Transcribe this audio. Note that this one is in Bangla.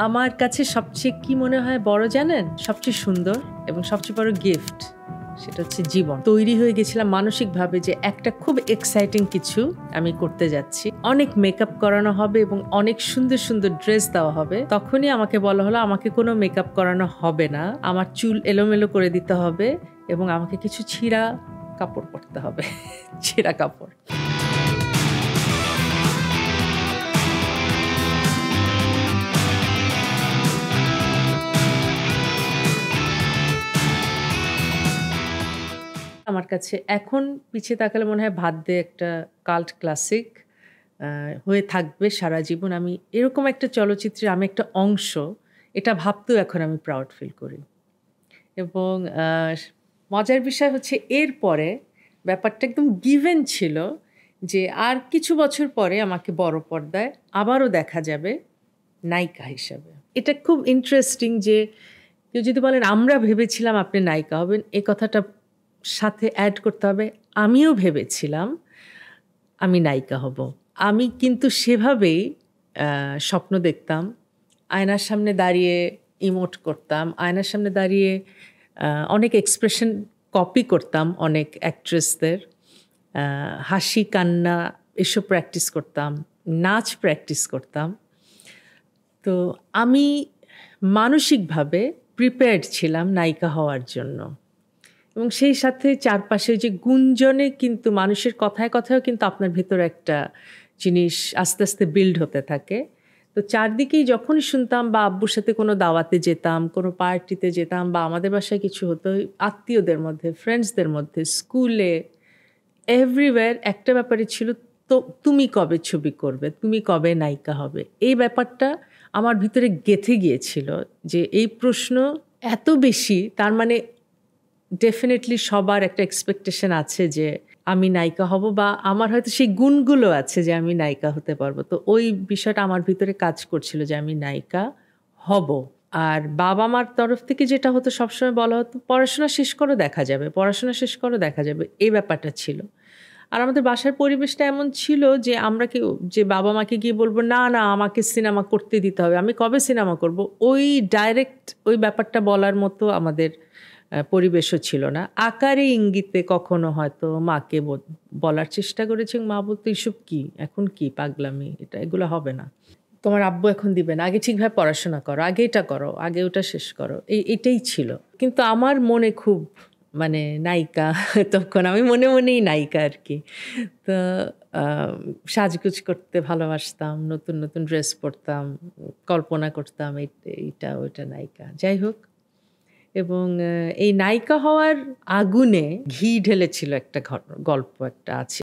আমার কাছে সবচেয়ে কি মনে হয় বড় জানেন, সবচেয়ে সুন্দর এবং সবচেয়ে বড় গিফট সেটা হচ্ছে জীবন। তৈরি হয়ে গেছিলাম মানসিকভাবে যে একটা খুব এক্সাইটিং কিছু আমি করতে যাচ্ছি, অনেক মেকআপ করানো হবে এবং অনেক সুন্দর সুন্দর ড্রেস দেওয়া হবে। তখনই আমাকে বলা হলো আমাকে কোনো মেকআপ করানো হবে না, আমার চুল এলোমেলো করে দিতে হবে এবং আমাকে কিছু ছিঁড়া কাপড় পরতে হবে ছিঁড়া কাপড়। আমার কাছে এখন পিছিয়ে তাকালে মনে হয় ভাত দে একটা কাল্ট ক্লাসিক হয়ে থাকবে সারা জীবন। আমি এরকম একটা চলচ্চিত্রের আমি একটা অংশ, এটা ভাবতেও এখন আমি প্রাউড ফিল করি। এবং মজার বিষয় হচ্ছে এরপরে ব্যাপারটা একদম গিভেন ছিল যে আর কিছু বছর পরে আমাকে বড় পর্দায় আবারও দেখা যাবে নায়িকা হিসাবে। এটা খুব ইন্টারেস্টিং যে কেউ যদি বলেন আমরা ভেবেছিলাম আপনি নায়িকা হবেন, এই কথাটা সাথে অ্যাড করতে হবে আমিও ভেবেছিলাম আমি নায়িকা হব। আমি কিন্তু সেভাবেই স্বপ্ন দেখতাম, আয়নার সামনে দাঁড়িয়ে ইমোট করতাম, আয়নার সামনে দাঁড়িয়ে অনেক এক্সপ্রেশন কপি করতাম অনেক অ্যাক্ট্রেসদের, হাসি কান্না এসব প্র্যাকটিস করতাম, নাচ প্র্যাকটিস করতাম। তো আমি মানসিকভাবে প্রিপেয়ার্ড ছিলাম নায়িকা হওয়ার জন্য। এবং সেই সাথে চারপাশে যে গুঞ্জনে কিন্তু মানুষের কথায় কথায়ও কিন্তু আপনার ভেতরে একটা জিনিস আস্তে আস্তে বিল্ড হতে থাকে। তো চারদিকেই যখনই শুনতাম বা আব্বুর সাথে কোনো দাওয়াতে যেতাম, কোনো পার্টিতে যেতাম বা আমাদের বাসায় কিছু হতো, আত্মীয়দের মধ্যে, ফ্রেন্ডসদের মধ্যে, স্কুলে, এভরিওয়্যার একটা ব্যাপারই ছিল, তো তুমি কবে ছবি করবে, তুমি কবে নায়িকা হবে। এই ব্যাপারটা আমার ভিতরে গেঁথে গিয়েছিল যে এই প্রশ্ন এত বেশি, তার মানে ডেফিনেটলি সবার একটা এক্সপেকটেশন আছে যে আমি নায়িকা হব, বা আমার হয়তো সেই গুণগুলো আছে যে আমি নায়িকা হতে পারবো। তো ওই বিষয়টা আমার ভিতরে কাজ করছিল যে আমি নায়িকা হব। আর বাবা মার তরফ থেকে যেটা হতো সবসময় বলা হতো পড়াশোনা শেষ করো দেখা যাবে, পড়াশোনা শেষ করো দেখা যাবে, এই ব্যাপারটা ছিল। আর আমাদের বাসার পরিবেশটা এমন ছিল যে আমরা কেউ যে বাবা মাকে গিয়ে বলবো না না আমাকে সিনেমা করতে দিতে হবে, আমি কবে সিনেমা করব, ওই ডাইরেক্ট ওই ব্যাপারটা বলার মতো আমাদের পরিবেশও ছিল না। আকারে ইঙ্গিতে কখনো হয়তো মাকে বলার চেষ্টা করেছে, মা বলতো এইসব কি, এখন কি পাগলামি, এগুলো হবে না, তোমার আব্বু এখন দিবে না, আগে ঠিকভাবে পড়াশোনা করো, আগে এটা করো, আগে ওটা শেষ করো, এটাই ছিল। কিন্তু আমার মনে খুব মানে নায়িকা তখন আমি মনে মনেই নায়িকা আর কি। তো সাজগুজ করতে ভালোবাসতাম, নতুন নতুন ড্রেস পরতাম, কল্পনা করতাম এইটা ওইটা নায়িকা, যাই হোক। এবং এই নায়িকা হওয়ার আগুনে ঘি ঢেলেছিল একটা গল্প একটা আছে।